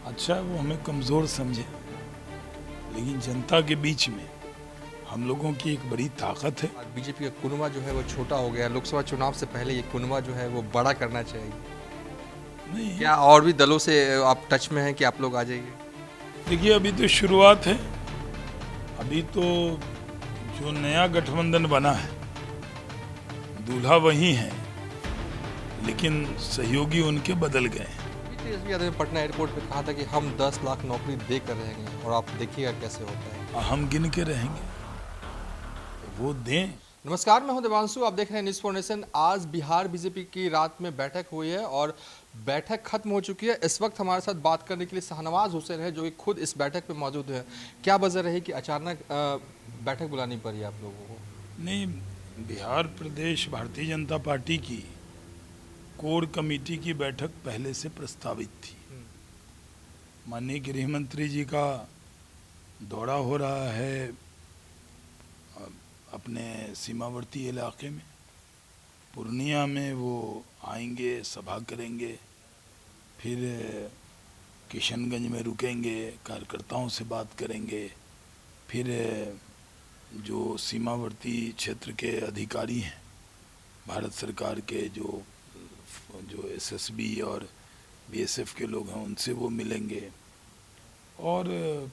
अच्छा है वो हमें कमज़ोर समझे, लेकिन जनता के बीच में हम लोगों की एक बड़ी ताकत है। आज बीजेपी का कुनबा जो है वो छोटा हो गया। लोकसभा चुनाव से पहले ये कुनबा जो है वो बड़ा करना चाहिए। नहीं, क्या और भी दलों से आप टच में हैं कि आप लोग आ जाइए? देखिए अभी तो शुरुआत है। अभी तो जो नया गठबंधन बना है दूल्हा वही है, लेकिन सहयोगी उनके बदल गए हैं। तेजस्वी यादव ने पटना एयरपोर्ट पे कहा था कि हम 10 लाख नौकरी दे कर रहेंगे और आप देखिएगा कैसे होता है। हम गिन के रहेंगे, तो वो दें। नमस्कार, मैं हूं देवांशु, आप देख रहे हैं न्यूज़ फॉर नेशन। आज बिहार बीजेपी की रात में बैठक हुई है और बैठक खत्म हो चुकी है। इस वक्त हमारे साथ बात करने के लिए शाहनवाज हुसैन है जो कि खुद इस बैठक पे मौजूद है। क्या वजह रही कि अचानक बैठक बुलानी पड़ी आप लोगों को? नहीं, बिहार प्रदेश भारतीय जनता पार्टी की कोर कमेटी की बैठक पहले से प्रस्तावित थी। माननीय गृह मंत्री जी का दौरा हो रहा है अपने सीमावर्ती इलाके में, पूर्णिया में वो आएंगे, सभा करेंगे, फिर किशनगंज में रुकेंगे, कार्यकर्ताओं से बात करेंगे, फिर जो सीमावर्ती क्षेत्र के अधिकारी हैं भारत सरकार के, जो एसएसबी और बीएसएफ के लोग हैं, उनसे वो मिलेंगे और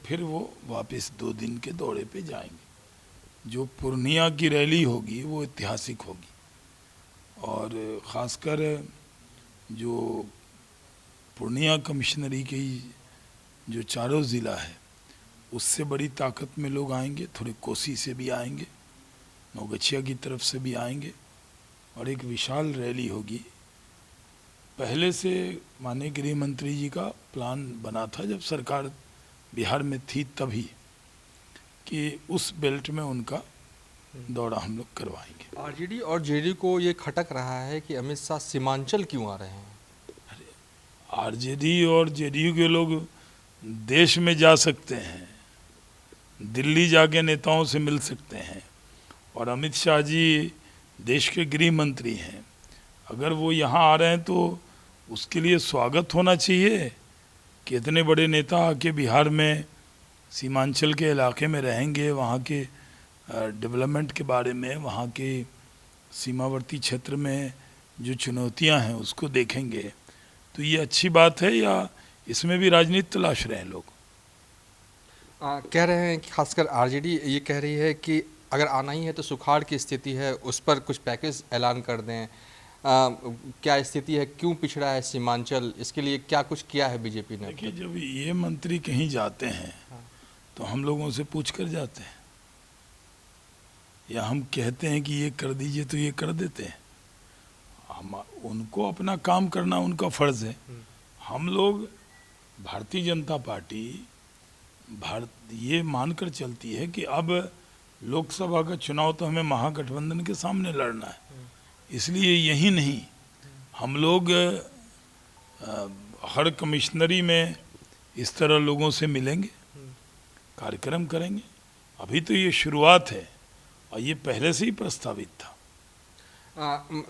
फिर वो वापस 2 दिन के दौरे पे जाएंगे। जो पूर्णिया की रैली होगी वो ऐतिहासिक होगी और ख़ासकर जो पूर्णिया कमिश्नरी की जो चारों ज़िला है उससे बड़ी ताकत में लोग आएंगे। थोड़े कोसी से भी आएंगे, नौगछिया की तरफ से भी आएंगे और एक विशाल रैली होगी। पहले से माननीय गृह मंत्री जी का प्लान बना था जब सरकार बिहार में थी तभी, कि उस बेल्ट में उनका दौरा हम लोग करवाएंगे। आरजेडी और जेडीयू को ये खटक रहा है कि अमित शाह सीमांचल क्यों आ रहे हैं? आरजेडी और जेडीयू के लोग देश में जा सकते हैं, दिल्ली जाके नेताओं से मिल सकते हैं और अमित शाह जी देश के गृह मंत्री हैं। अगर वो यहाँ आ रहे हैं तो उसके लिए स्वागत होना चाहिए कि इतने बड़े नेता आके बिहार में सीमांचल के इलाके में रहेंगे, वहाँ के डेवलपमेंट के बारे में, वहाँ के सीमावर्ती क्षेत्र में जो चुनौतियाँ हैं उसको देखेंगे। तो ये अच्छी बात है या इसमें भी राजनीति तलाश रहे हैं लोग? कह रहे हैं कि खासकर आरजेडी ये कह रही है कि अगर आना ही है तो सुखाड़ की स्थिति है, उस पर कुछ पैकेज ऐलान कर दें। क्या स्थिति है, क्यों पिछड़ा है सीमांचल, इसके लिए क्या कुछ किया है बीजेपी ने? देखिए, जब ये मंत्री कहीं जाते हैं तो हम लोगों से पूछ कर जाते हैं या हम कहते हैं कि ये कर दीजिए तो ये कर देते हैं? हम उनको अपना काम करना उनका फ़र्ज़ है। हम लोग भारतीय जनता पार्टी ये मानकर चलती है कि अब लोकसभा का चुनाव तो हमें महागठबंधन के सामने लड़ना है, इसलिए यही नहीं हम लोग हर कमिश्नरी में इस तरह लोगों से मिलेंगे, कार्यक्रम करेंगे। अभी तो ये शुरुआत है और ये पहले से ही प्रस्तावित था।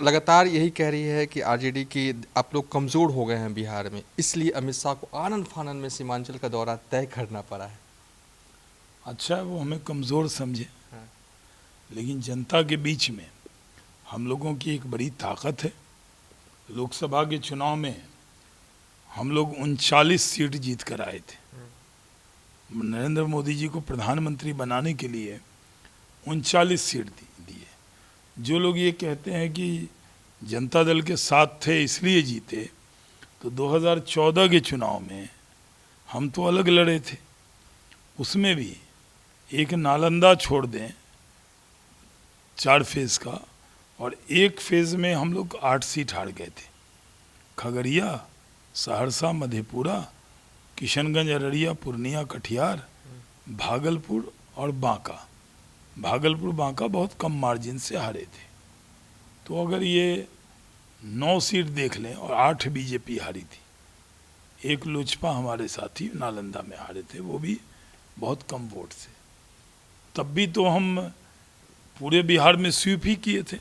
लगातार यही कह रही है कि आरजेडी की आप लोग कमज़ोर हो गए हैं बिहार में, इसलिए अमित शाह को आनन फानन में सीमांचल का दौरा तय करना पड़ा है। अच्छा है वो हमें कमज़ोर समझे, लेकिन जनता के बीच में हम लोगों की एक बड़ी ताकत है। लोकसभा के चुनाव में हम लोग 39 सीट जीत कर आए थे। नरेंद्र मोदी जी को प्रधानमंत्री बनाने के लिए 39 सीट दिए। जो लोग ये कहते हैं कि जनता दल के साथ थे इसलिए जीते, तो 2014 के चुनाव में हम तो अलग लड़े थे, उसमें भी एक नालंदा छोड़ दें 4 फेज़ का, और एक फेज़ में हम लोग 8 सीट हार गए थे। खगड़िया, सहरसा, मधेपुरा, किशनगंज, अररिया, पूर्णिया, कटिहार, भागलपुर और बांका। भागलपुर बांका बहुत कम मार्जिन से हारे थे। तो अगर ये 9 सीट देख लें और 8 बीजेपी हारी थी, एक लोजपा हमारे साथी नालंदा में हारे थे, वो भी बहुत कम वोट से। तब भी तो हम पूरे बिहार में स्वीप ही किए थे।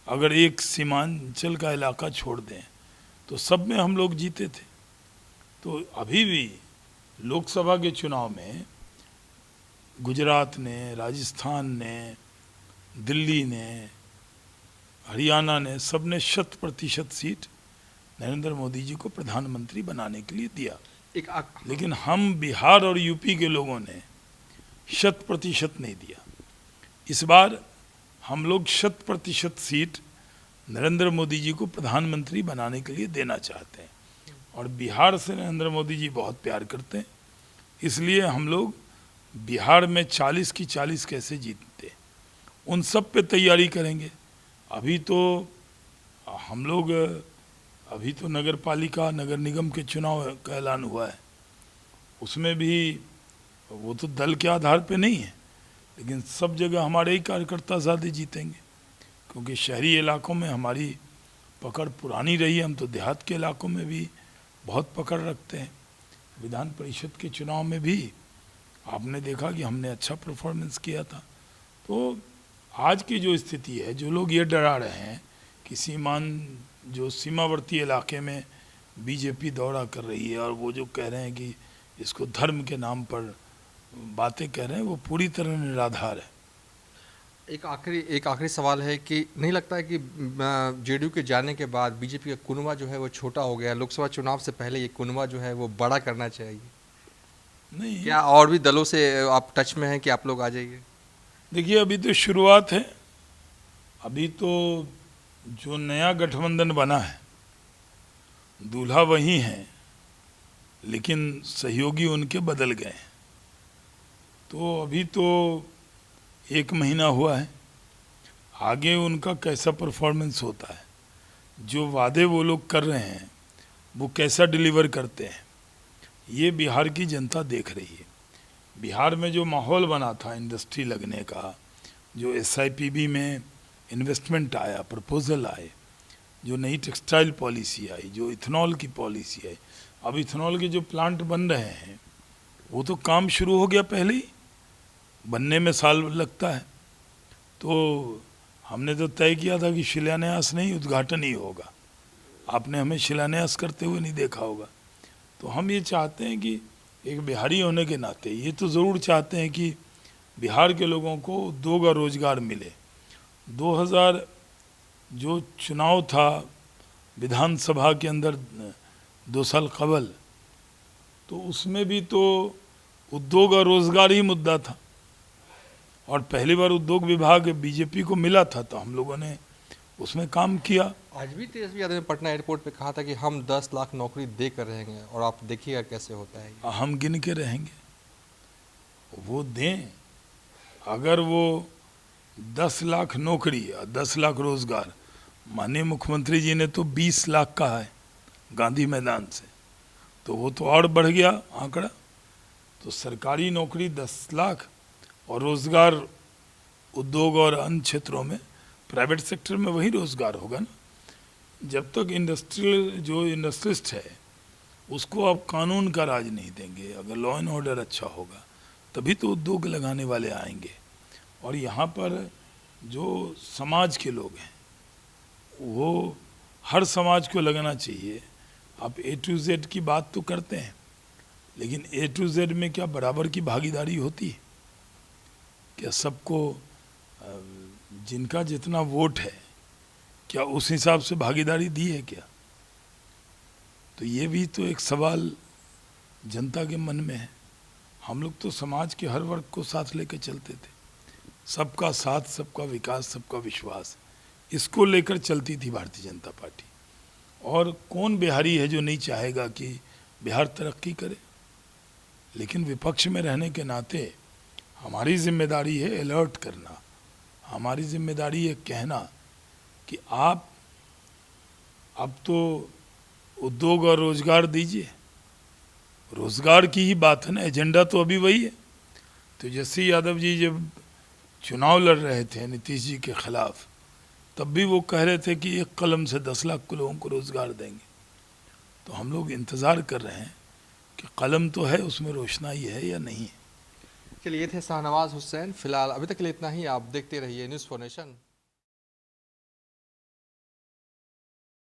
अगर एक सीमांचल का इलाका छोड़ दें तो सब में हम लोग जीते थे। तो अभी भी लोकसभा के चुनाव में गुजरात ने, राजस्थान ने, दिल्ली ने, हरियाणा ने, सब ने 100% सीट नरेंद्र मोदी जी को प्रधानमंत्री बनाने के लिए दिया। लेकिन हम बिहार और यूपी के लोगों ने 100% नहीं दिया। इस बार हम लोग 100% सीट नरेंद्र मोदी जी को प्रधानमंत्री बनाने के लिए देना चाहते हैं। और बिहार से नरेंद्र मोदी जी बहुत प्यार करते हैं, इसलिए हम लोग बिहार में 40 की 40 कैसे जीतते, उन सब पे तैयारी करेंगे। अभी तो नगर पालिका, नगर निगम के चुनाव का ऐलान हुआ है, उसमें भी वो तो दल के आधार पे नहीं है, लेकिन सब जगह हमारे ही कार्यकर्ता ज़्यादा जीतेंगे, क्योंकि शहरी इलाकों में हमारी पकड़ पुरानी रही है। हम तो देहात के इलाकों में भी बहुत पकड़ रखते हैं। विधान परिषद के चुनाव में भी आपने देखा कि हमने अच्छा परफॉर्मेंस किया था। तो आज की जो स्थिति है, जो लोग ये डरा रहे हैं कि सीमावर्ती इलाके में बीजेपी दौरा कर रही है, और वो जो कह रहे हैं कि इसको धर्म के नाम पर बातें कह रहे हैं, वो पूरी तरह निराधार है। एक आखिरी सवाल है कि नहीं लगता है कि जेडीयू के जाने के बाद बीजेपी का कुनबा जो है वो छोटा हो गया? लोकसभा चुनाव से पहले ये कुनबा जो है वो बड़ा करना चाहिए। नहीं, क्या और भी दलों से आप टच में हैं कि आप लोग आ जाइए? देखिए, अभी तो शुरुआत है। अभी तो जो नया गठबंधन बना है, दूल्हा वही है, लेकिन सहयोगी उनके बदल गए हैं। तो अभी तो 1 महीना हुआ है, आगे उनका कैसा परफॉर्मेंस होता है, जो वादे वो लोग कर रहे हैं वो कैसा डिलीवर करते हैं, ये बिहार की जनता देख रही है। बिहार में जो माहौल बना था इंडस्ट्री लगने का, जो SIPB में इन्वेस्टमेंट आया, प्रपोजल आए, जो नई टेक्सटाइल पॉलिसी आई, जो इथेनॉल की पॉलिसी आई, अब इथेनॉल के जो प्लांट बन रहे हैं वो तो काम शुरू हो गया, पहले ही बनने में साल लगता है। तो हमने तो तय किया था कि शिलान्यास नहीं, उद्घाटन ही होगा। आपने हमें शिलान्यास करते हुए नहीं देखा होगा। तो हम ये चाहते हैं कि एक बिहारी होने के नाते ये तो ज़रूर चाहते हैं कि बिहार के लोगों को उद्योग और रोज़गार मिले। 2000 जो चुनाव था विधानसभा के अंदर 2 साल कबल, तो उसमें भी तो उद्योग और रोज़गार ही मुद्दा था, और पहली बार उद्योग विभाग बीजेपी को मिला था, तो हम लोगों ने उसमें काम किया। आज भी तेजस्वी यादव ने पटना एयरपोर्ट पे कहा था कि हम 10 लाख नौकरी दे कर रहेंगे, और आप देखिएगा कैसे होता है। हम गिन के रहेंगे, वो दें। अगर वो 10 लाख नौकरी और 10 लाख रोज़गार, माननीय मुख्यमंत्री जी ने तो 20 लाख कहा है गांधी मैदान से, तो वो तो और बढ़ गया आंकड़ा। तो सरकारी नौकरी 10 लाख और रोज़गार उद्योग और अन्य क्षेत्रों में, प्राइवेट सेक्टर में वही रोज़गार होगा ना। जब तक इंडस्ट्रियलिस्ट है उसको आप कानून का राज नहीं देंगे, अगर लॉ एंड ऑर्डर अच्छा होगा तभी तो उद्योग लगाने वाले आएंगे। और यहाँ पर जो समाज के लोग हैं, वो हर समाज को लगाना चाहिए। आप A to Z की बात तो करते हैं, लेकिन A to Z में क्या बराबर की भागीदारी होती है? क्या सबको जिनका जितना वोट है, क्या उस हिसाब से भागीदारी दी है क्या? तो ये भी तो एक सवाल जनता के मन में है। हम लोग तो समाज के हर वर्ग को साथ लेकर चलते थे। सबका साथ, सबका विकास, सबका विश्वास, इसको लेकर चलती थी भारतीय जनता पार्टी। और कौन बिहारी है जो नहीं चाहेगा कि बिहार तरक्की करे? लेकिन विपक्ष में रहने के नाते हमारी जिम्मेदारी है अलर्ट करना, हमारी जिम्मेदारी है कहना कि आप अब तो उद्योग और रोज़गार दीजिए। रोज़गार की ही बात है ना, एजेंडा तो अभी वही है। तेजस्वी यादव जी जब चुनाव लड़ रहे थे नीतीश जी के खिलाफ, तब भी वो कह रहे थे कि 1 कलम से 10 लाख लोगों को रोज़गार देंगे। तो हम लोग इंतज़ार कर रहे हैं कि कलम तो है, उसमें रोशनाई है या नहीं है। चलिए, ये थे शाहनवाज हुसैन। फिलहाल अभी तक के लिए इतना ही। आप देखते रहिए न्यूज़ फॉर नेशन।